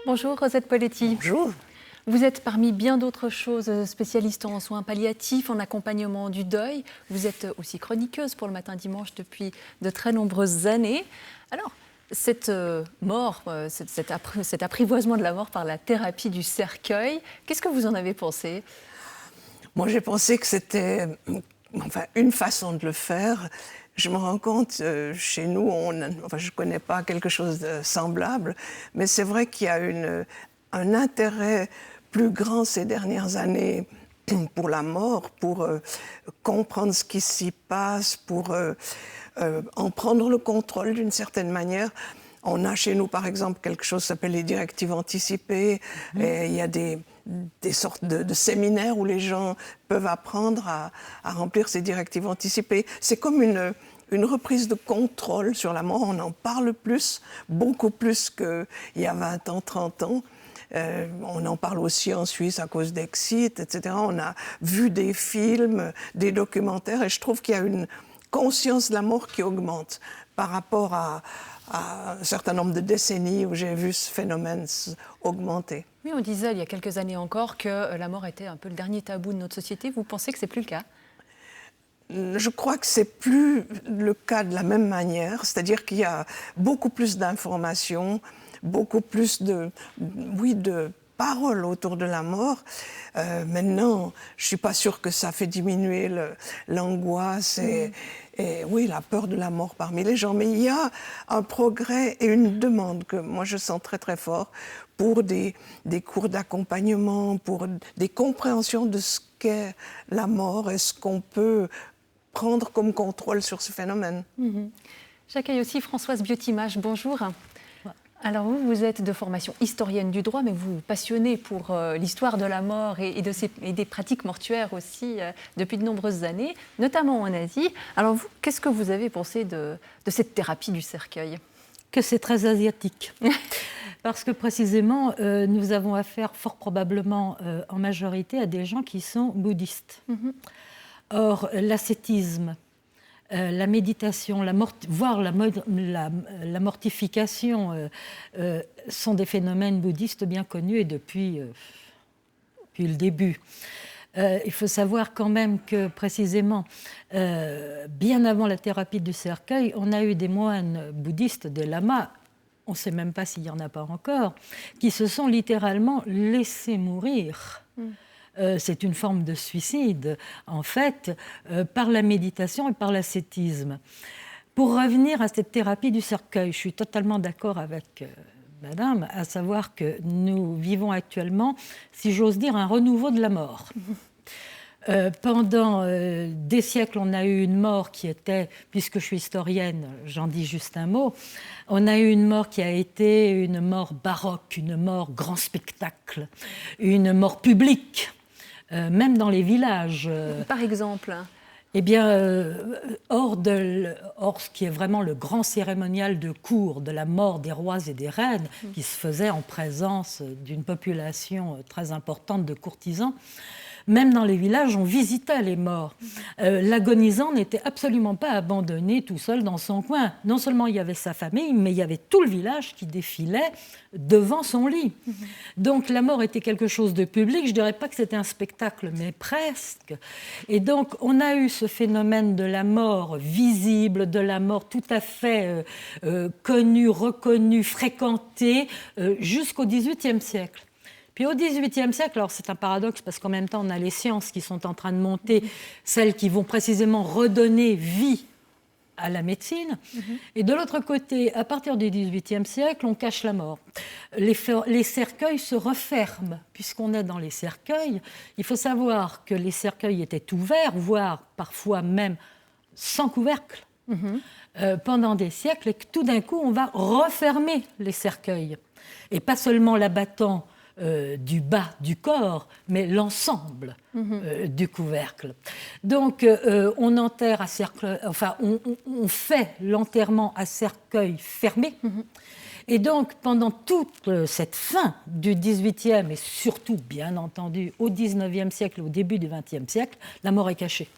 Bonjour Rosette Poletti. Bonjour. Vous êtes parmi bien d'autres choses spécialiste en soins palliatifs, en accompagnement du deuil. Vous êtes aussi chroniqueuse pour le Matin Dimanche depuis de très nombreuses années. Alors, cette mort, cet apprivoisement de la mort par la thérapie du cercueil, qu'est-ce que vous en avez pensé ? Moi, j'ai pensé que c'était une façon de le faire. Je me rends compte, chez nous, je ne connais pas quelque chose de semblable, mais c'est vrai qu'il y a un intérêt plus grand ces dernières années pour la mort, pour comprendre ce qui s'y passe, pour en prendre le contrôle d'une certaine manière. On a chez nous, par exemple, quelque chose qui s'appelle les directives anticipées. Et il y a des sortes de séminaires où les gens peuvent apprendre à remplir ces directives anticipées. C'est comme une reprise de contrôle sur la mort. On en parle plus, beaucoup plus qu'il y a 20 ans, 30 ans. On en parle aussi en Suisse à cause d'Exit, etc. On a vu des films, des documentaires, et je trouve qu'il y a une conscience de la mort qui augmente par rapport à un certain nombre de décennies où j'ai vu ce phénomène augmenter. Oui, on disait il y a quelques années encore que la mort était un peu le dernier tabou de notre société. Vous pensez que ce n'est plus le cas ? Je crois que c'est plus le cas de la même manière, c'est-à-dire qu'il y a beaucoup plus d'informations, beaucoup plus de paroles autour de la mort. Maintenant, je ne suis pas sûre que ça fait diminuer l'angoisse et la peur de la mort parmi les gens. Mais il y a un progrès et une demande que moi je sens très très fort pour des cours d'accompagnement, pour des compréhensions de ce qu'est la mort et ce qu'on peut prendre comme contrôle sur ce phénomène. J'accueille aussi Françoise Biotimage. Bonjour. Alors vous êtes de formation historienne du droit, mais vous vous passionnez pour l'histoire de la mort et des pratiques mortuaires aussi depuis de nombreuses années, notamment en Asie. Alors vous, qu'est-ce que vous avez pensé de cette thérapie du cercueil ? Que c'est très asiatique. Parce que précisément, nous avons affaire fort probablement en majorité à des gens qui sont bouddhistes. Or, l'ascétisme, la méditation, voire la mortification sont des phénomènes bouddhistes bien connus et depuis le début. Il faut savoir quand même que précisément, bien avant la thérapie du cercueil, on a eu des moines bouddhistes, des lamas, on ne sait même pas s'il n'y en a pas encore, qui se sont littéralement laissés mourir. C'est une forme de suicide, en fait, par la méditation et par l'ascétisme. Pour revenir à cette thérapie du cercueil, je suis totalement d'accord avec Madame, à savoir que nous vivons actuellement, si j'ose dire, un renouveau de la mort. Pendant des siècles, on a eu une mort qui était, puisque je suis historienne, j'en dis juste un mot, on a eu une mort qui a été une mort baroque, une mort grand spectacle, une mort publique. Même dans les villages. Par exemple ? Eh bien, hors ce qui est vraiment le grand cérémonial de cour de la mort des rois et des reines, qui se faisait en présence d'une population très importante de courtisans, même dans les villages, on visitait les morts. L'agonisant n'était absolument pas abandonné tout seul dans son coin. Non seulement il y avait sa famille, mais il y avait tout le village qui défilait devant son lit. Donc la mort était quelque chose de public. Je ne dirais pas que c'était un spectacle, mais presque. Et donc on a eu ce phénomène de la mort visible, de la mort tout à fait connue, reconnue, fréquentée, jusqu'au XVIIIe siècle. Puis au XVIIIe siècle, alors c'est un paradoxe parce qu'en même temps on a les sciences qui sont en train de monter, celles qui vont précisément redonner vie à la médecine. Et de l'autre côté, à partir du XVIIIe siècle, on cache la mort. Les cercueils se referment. Puisqu'on est dans les cercueils, il faut savoir que les cercueils étaient ouverts, voire parfois même sans couvercle, pendant des siècles, et que tout d'un coup on va refermer les cercueils. Et pas seulement l'abattant du bas du corps, mais l'ensemble du couvercle. Donc, on enterre à cercueil, on fait l'enterrement à cercueil fermé. Et donc, pendant toute cette fin du XVIIIe et surtout, bien entendu, au XIXe siècle, au début du XXe siècle, la mort est cachée.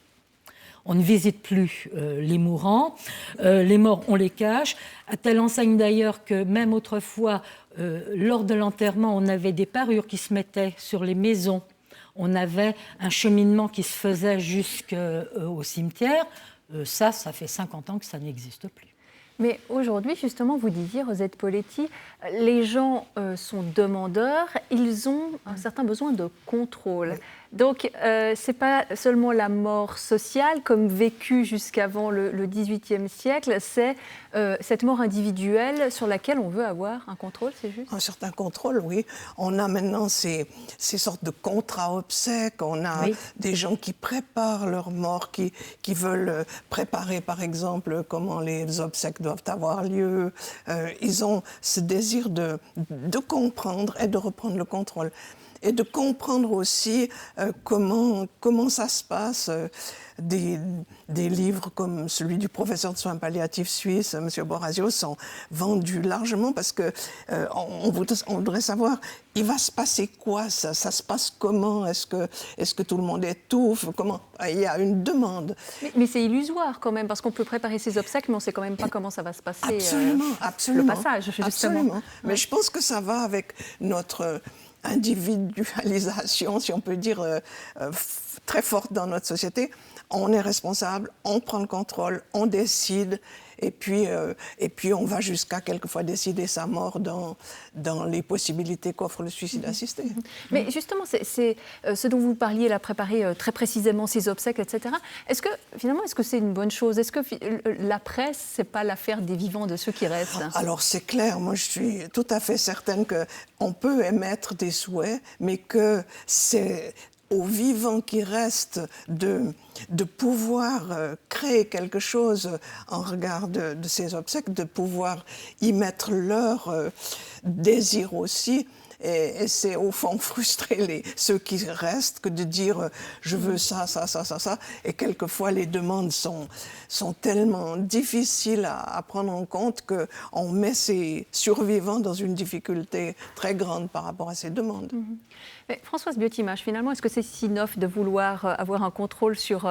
On ne visite plus les mourants, les morts, on les cache, à telle enseigne d'ailleurs que même autrefois, lors de l'enterrement, on avait des parures qui se mettaient sur les maisons. On avait un cheminement qui se faisait jusqu'au cimetière. Ça fait 50 ans que ça n'existe plus. Mais aujourd'hui, justement, vous disiez, Rosette Poletti, les gens sont demandeurs, ils ont un certain besoin de contrôle. Donc, ce n'est pas seulement la mort sociale, comme vécue jusqu'avant le XVIIIe siècle, c'est cette mort individuelle sur laquelle on veut avoir un contrôle, c'est juste ? Un certain contrôle, oui. On a maintenant ces sortes de contrats obsèques, on a des gens qui préparent leur mort, qui veulent préparer, par exemple, comment les obsèques doivent avoir lieu. Ils ont ce désir de comprendre et de reprendre le contrôle. Et de comprendre aussi comment ça se passe. Des livres comme celui du professeur de soins palliatifs suisse, M. Borasio, sont vendus largement parce qu'on voudrait savoir, il va se passer quoi, ça se passe comment, est-ce que tout le monde étouffe, comment, il y a une demande. Mais c'est illusoire quand même, parce qu'on peut préparer ses obsèques, mais on ne sait quand même pas comment ça va se passer. Absolument. Le passage, justement. Absolument. Mais je pense que ça va avec notre individualisation, si on peut dire, très forte dans notre société. On est responsable, on prend le contrôle, on décide, et puis on va jusqu'à quelquefois décider sa mort dans les possibilités qu'offre le suicide assisté. Mais justement, c'est ce dont vous parliez, là, préparer très précisément ses obsèques, etc. Est-ce que c'est une bonne chose ? Est-ce que la presse, c'est pas l'affaire des vivants, de ceux qui restent ? Alors c'est clair, moi je suis tout à fait certaine qu'on peut émettre des souhaits, mais que c'est aux vivants qui restent de pouvoir créer quelque chose en regard de ces obsèques, de pouvoir y mettre leur désir aussi. Et c'est au fond frustrer ceux qui restent que de dire je veux ça. Et quelquefois les demandes sont tellement difficiles à prendre en compte qu'on met ces survivants dans une difficulté très grande par rapport à ces demandes. Mais Françoise Biotimache, finalement, est-ce que c'est si neuf de vouloir avoir un contrôle sur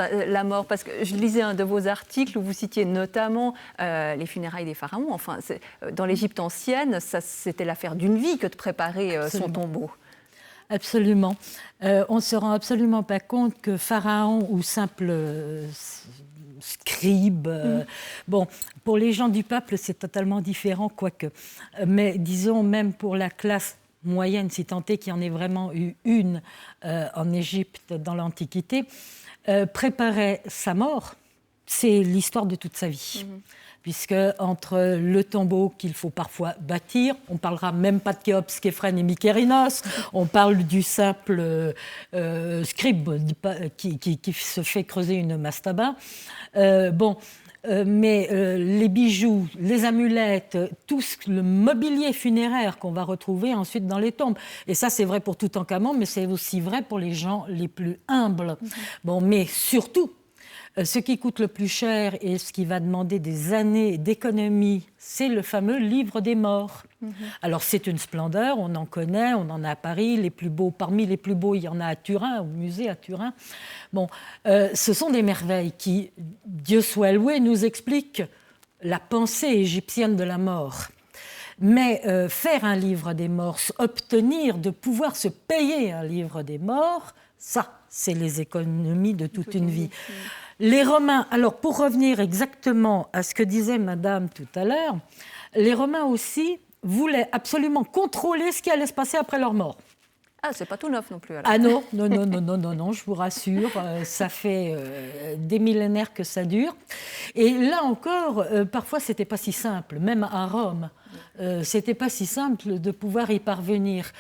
la mort ? Parce que je lisais un de vos articles où vous citiez notamment les funérailles des pharaons. Enfin, dans l'Égypte ancienne, c'était l'affaire d'une vie que de préparer son tombeau. Absolument. On ne se rend absolument pas compte que pharaon ou simple scribe, bon, pour les gens du peuple, c'est totalement différent, quoique. Mais disons, même pour la classe moyenne, si tant est qu'il y en ait vraiment eu une en Égypte dans l'Antiquité, préparer sa mort, c'est l'histoire de toute sa vie. Puisque entre le tombeau qu'il faut parfois bâtir, on ne parlera même pas de Khéops, Képhrène et Mykérinos, on parle du simple scribe qui se fait creuser une mastaba. Mais les bijoux, les amulettes, tout le mobilier funéraire qu'on va retrouver ensuite dans les tombes. Et ça, c'est vrai pour Toutankhamon, mais c'est aussi vrai pour les gens les plus humbles. Bon, mais surtout, ce qui coûte le plus cher et ce qui va demander des années d'économie, c'est le fameux livre des morts. Alors c'est une splendeur, on en connaît, on en a à Paris, les plus beaux, parmi les plus beaux, il y en a à Turin, au musée à Turin. Bon, ce sont des merveilles qui, Dieu soit loué, nous expliquent la pensée égyptienne de la mort. Mais faire un livre des morts, obtenir de pouvoir se payer un livre des morts, ça, c'est les économies de toute une vie. Les Romains, alors pour revenir exactement à ce que disait Madame tout à l'heure, les Romains aussi voulaient absolument contrôler ce qui allait se passer après leur mort. Ah, c'est pas tout neuf non plus. Alors. Ah non, je vous rassure, ça fait des millénaires que ça dure. Et là encore, parfois, c'était pas si simple, même à Rome. C'était pas si simple de pouvoir y parvenir.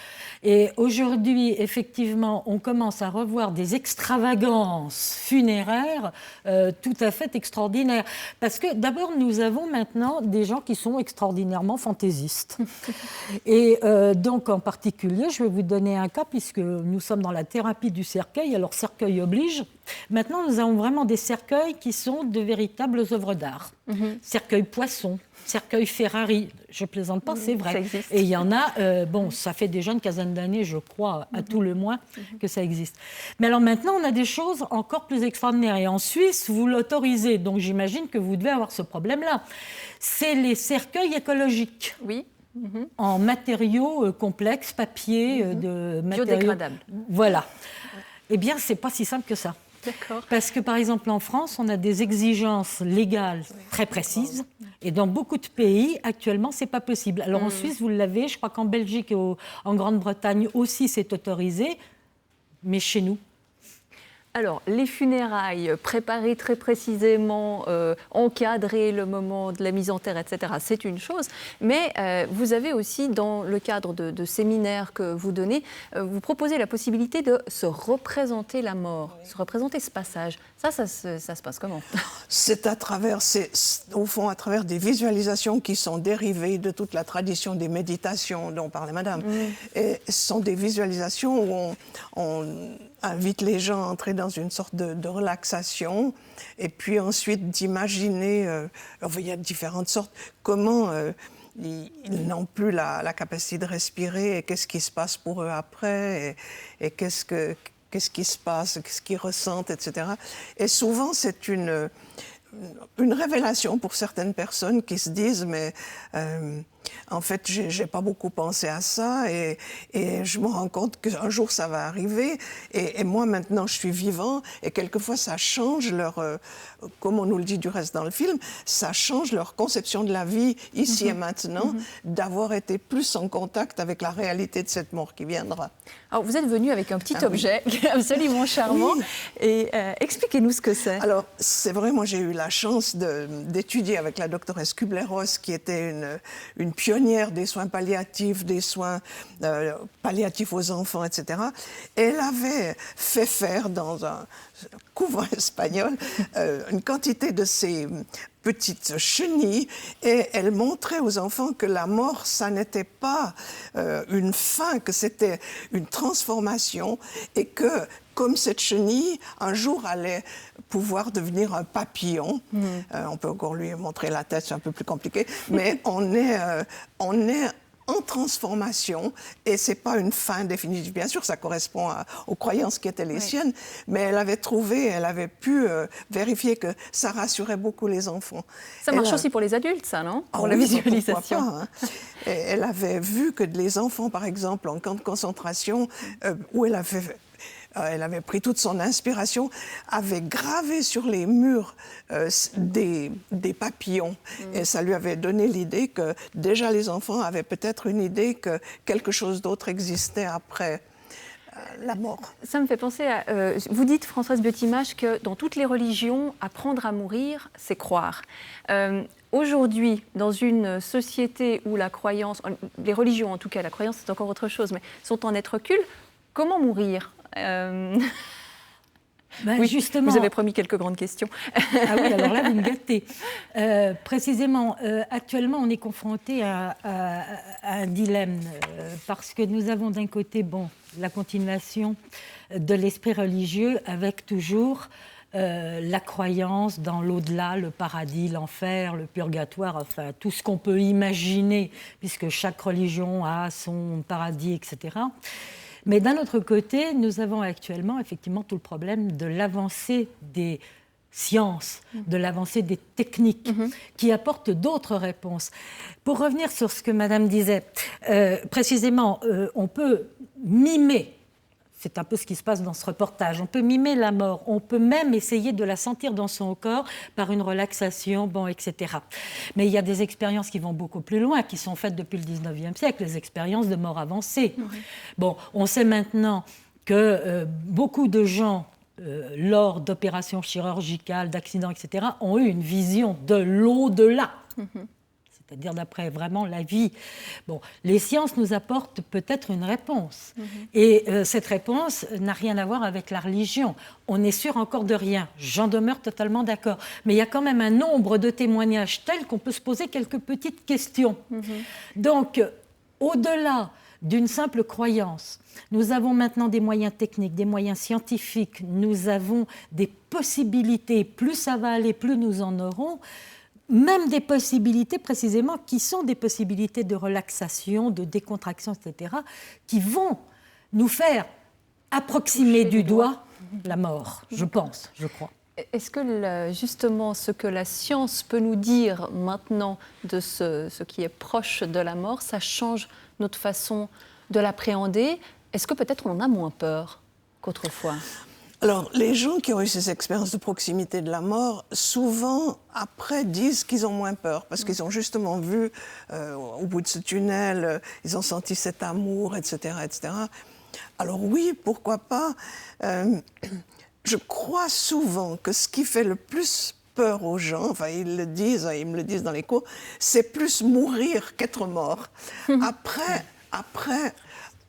Et aujourd'hui, effectivement, on commence à revoir des extravagances funéraires tout à fait extraordinaires. Parce que d'abord, nous avons maintenant des gens qui sont extraordinairement fantaisistes. Et donc, en particulier, je vais vous donner un cas, puisque nous sommes dans la thérapie du cercueil, alors cercueil oblige. Maintenant, nous avons vraiment des cercueils qui sont de véritables œuvres d'art. Cercueil Poisson, cercueil Ferrari, je plaisante pas, c'est vrai. Et il y en a, ça fait déjà une quinzaine d'années, je crois, à tout le moins, que ça existe. Mais alors maintenant, on a des choses encore plus extraordinaires. Et en Suisse, vous l'autorisez, donc j'imagine que vous devez avoir ce problème-là. C'est les cercueils écologiques. Oui. en matériaux complexes, papier, de matériaux... Biodégradables. Voilà. Eh bien, ce n'est pas si simple que ça. D'accord. Parce que, par exemple, en France, on a des exigences légales très précises. Et dans beaucoup de pays, actuellement, ce n'est pas possible. Alors, en Suisse, vous l'avez. Je crois qu'en Belgique et en Grande-Bretagne aussi, c'est autorisé. Mais chez nous... Alors, les funérailles, préparer très précisément, encadrer le moment de la mise en terre, etc., c'est une chose. Mais vous avez aussi, dans le cadre de séminaires que vous donnez, vous proposez la possibilité de se représenter la mort, se représenter ce passage. Ça se passe comment? C'est au fond, à travers des visualisations qui sont dérivées de toute la tradition des méditations dont parlait Madame. Et ce sont des visualisations où on invite les gens à entrer dans une sorte de relaxation et puis ensuite d'imaginer, il y a différentes sortes, comment ils n'ont plus la capacité de respirer et qu'est-ce qui se passe pour eux après et qu'est-ce qui se passe, qu'est-ce qu'ils ressentent, etc. Et souvent, c'est une révélation pour certaines personnes qui se disent « mais en fait, j'ai pas beaucoup pensé à ça et je me rends compte qu'un jour, ça va arriver et moi, maintenant, je suis vivant et quelquefois, ça change comme on nous le dit du reste dans le film, ça change leur conception de la vie ici et maintenant, d'avoir été plus en contact avec la réalité de cette mort qui viendra. » Alors, vous êtes venu avec un petit objet absolument charmant. Oui. Et expliquez-nous ce que c'est. Alors, c'est vrai, moi, j'ai eu la chance d'étudier avec la doctoresse Kubler-Ross, qui était une pionnière des soins palliatifs, des soins palliatifs aux enfants, etc. Et elle avait fait faire dans un couvent espagnol une quantité de ces petites chenilles et elle montrait aux enfants que la mort, ça n'était pas une fin, que c'était une transformation et que, comme cette chenille, un jour allait pouvoir devenir un papillon. On peut encore lui montrer la tête, c'est un peu plus compliqué, mais on est en transformation et c'est pas une fin définitive. Bien sûr, ça correspond aux croyances qui étaient les siennes, mais elle avait pu vérifier que ça rassurait beaucoup les enfants. Ça marche aussi pour les adultes, ça, non? Pour la oui, visualisation. pourquoi pas, hein. Et elle avait vu que les enfants, par exemple, en camp de concentration, où elle avait pris toute son inspiration, avait gravé sur les murs des papillons. Et ça lui avait donné l'idée que déjà les enfants avaient peut-être une idée que quelque chose d'autre existait après la mort. Ça me fait penser à... vous dites, Françoise Biotimage, que dans toutes les religions, apprendre à mourir, c'est croire. Aujourd'hui, dans une société où la croyance, les religions en tout cas, la croyance c'est encore autre chose, mais sont en être recul, comment mourir? Oui, justement. Vous avez promis quelques grandes questions. Ah oui, alors là, vous me gâtez. Précisément, actuellement, on est confronté à un dilemme, parce que nous avons d'un côté, la continuation de l'esprit religieux, avec toujours la croyance dans l'au-delà, le paradis, l'enfer, le purgatoire, enfin, tout ce qu'on peut imaginer, puisque chaque religion a son paradis, etc. Mais d'un autre côté, nous avons actuellement effectivement tout le problème de l'avancée des sciences, de l'avancée des techniques qui apportent d'autres réponses. Pour revenir sur ce que Madame disait, précisément, on peut mimer, c'est un peu ce qui se passe dans ce reportage, on peut mimer la mort, on peut même essayer de la sentir dans son corps par une relaxation, etc. Mais il y a des expériences qui vont beaucoup plus loin, qui sont faites depuis le 19e siècle, les expériences de mort avancée. On sait maintenant que beaucoup de gens, lors d'opérations chirurgicales, d'accidents, etc., ont eu une vision de l'au-delà. C'est-à-dire d'après vraiment la vie. Les sciences nous apportent peut-être une réponse. Et cette réponse n'a rien à voir avec la religion. On n'est sûr encore de rien. J'en demeure totalement d'accord. Mais il y a quand même un nombre de témoignages tels qu'on peut se poser quelques petites questions. Donc, au-delà d'une simple croyance, nous avons maintenant des moyens techniques, des moyens scientifiques, nous avons des possibilités. Plus ça va aller, plus nous en aurons. Même des possibilités précisément qui sont des possibilités de relaxation, de décontraction, etc., qui vont nous faire approximer du doigt la mort, je pense, je crois. Est-ce que justement ce que la science peut nous dire maintenant de ce qui est proche de la mort, ça change notre façon de l'appréhender? Est-ce que peut-être on en a moins peur qu'autrefois? Alors, les gens qui ont eu ces expériences de proximité de la mort, souvent, après, disent qu'ils ont moins peur, parce qu'ils ont justement vu, au bout de ce tunnel, ils ont senti cet amour, etc., etc. Alors oui, pourquoi pas. Je crois souvent que ce qui fait le plus peur aux gens, enfin ils me le disent dans les cours, c'est plus mourir qu'être mort. Après,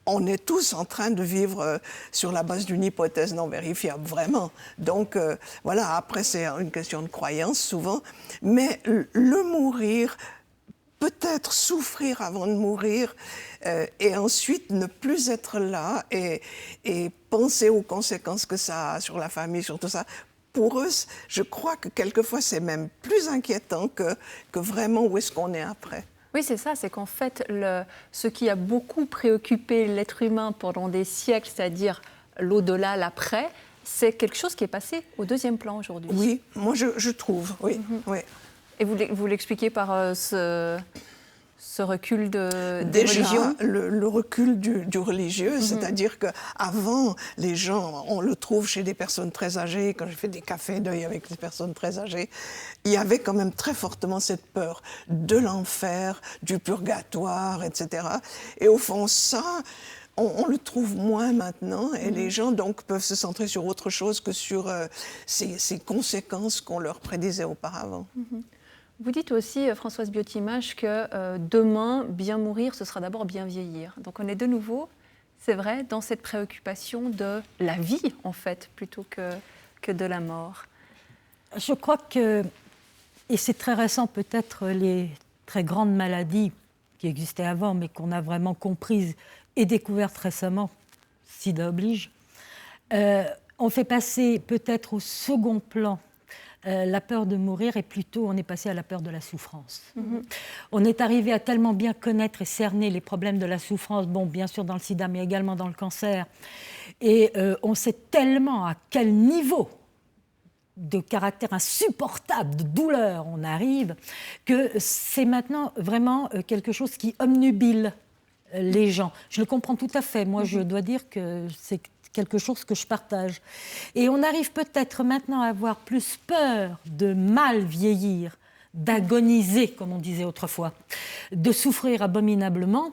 on est tous en train de vivre sur la base d'une hypothèse non vérifiable, vraiment. Donc voilà, après c'est une question de croyance souvent, mais le mourir, peut-être souffrir avant de mourir et ensuite ne plus être là et penser aux conséquences que ça a sur la famille, sur tout ça. Pour eux, je crois que quelquefois c'est même plus inquiétant que vraiment où est-ce qu'on est après. Oui, c'est ça, c'est qu'en fait, ce qui a beaucoup préoccupé l'être humain pendant des siècles, c'est-à-dire l'au-delà, l'après, c'est quelque chose qui est passé au deuxième plan aujourd'hui. Oui, moi je trouve, oui. Oui. Et vous l'expliquez par ce recul des Déjà, religions? le recul du religieux, c'est-à-dire qu'avant, les gens, on le trouve chez des personnes très âgées, quand j'ai fait des cafés deuil avec des personnes très âgées, il y avait quand même très fortement cette peur de l'enfer, du purgatoire, etc. Et au fond, ça, on le trouve moins maintenant, et les gens donc peuvent se centrer sur autre chose que sur ces conséquences qu'on leur prédisait auparavant. Vous dites aussi, Françoise Biotimage, que demain, bien mourir, ce sera d'abord bien vieillir. Donc on est de nouveau, c'est vrai, dans cette préoccupation de la vie, en fait, plutôt que de la mort. Je crois que, et c'est très récent peut-être, les très grandes maladies qui existaient avant, mais qu'on a vraiment comprises et découvertes récemment, SIDA oblige, on fait passer peut-être au second plan la peur de mourir, et plutôt on est passé à la peur de la souffrance. On est arrivé à tellement bien connaître et cerner les problèmes de la souffrance, bon, bien sûr dans le sida, mais également dans le cancer, et on sait tellement à quel niveau de caractère insupportable, de douleur on arrive, que c'est maintenant vraiment quelque chose qui obnubile les gens. Je le comprends tout à fait, moi je dois dire que c'est quelque chose que je partage. Et on arrive peut-être maintenant à avoir plus peur de mal vieillir, d'agoniser, comme on disait autrefois, de souffrir abominablement,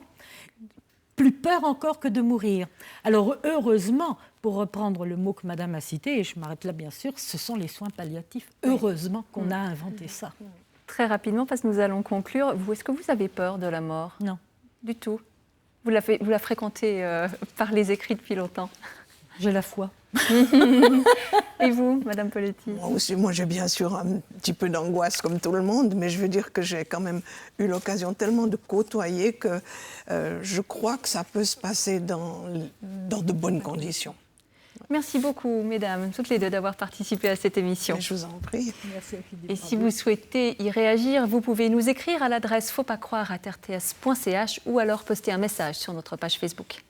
plus peur encore que de mourir. Alors heureusement, pour reprendre le mot que Madame a cité, et je m'arrête là bien sûr, ce sont les soins palliatifs. Heureusement qu'on a inventé ça. Très rapidement, parce que nous allons conclure, est-ce que vous avez peur de la mort? Non. Du tout. Vous la fréquentez par les écrits depuis longtemps? J'ai la foi. Et vous, Madame Poletti? Moi aussi, moi j'ai bien sûr un petit peu d'angoisse comme tout le monde, mais je veux dire que j'ai quand même eu l'occasion tellement de côtoyer que je crois que ça peut se passer dans de bonnes conditions. Merci beaucoup, mesdames, toutes les deux, d'avoir participé à cette émission. Mais je vous en prie. Merci à Philippe. Et si vous souhaitez y réagir, vous pouvez nous écrire à l'adresse fautpascroire@rts.ch ou alors poster un message sur notre page Facebook.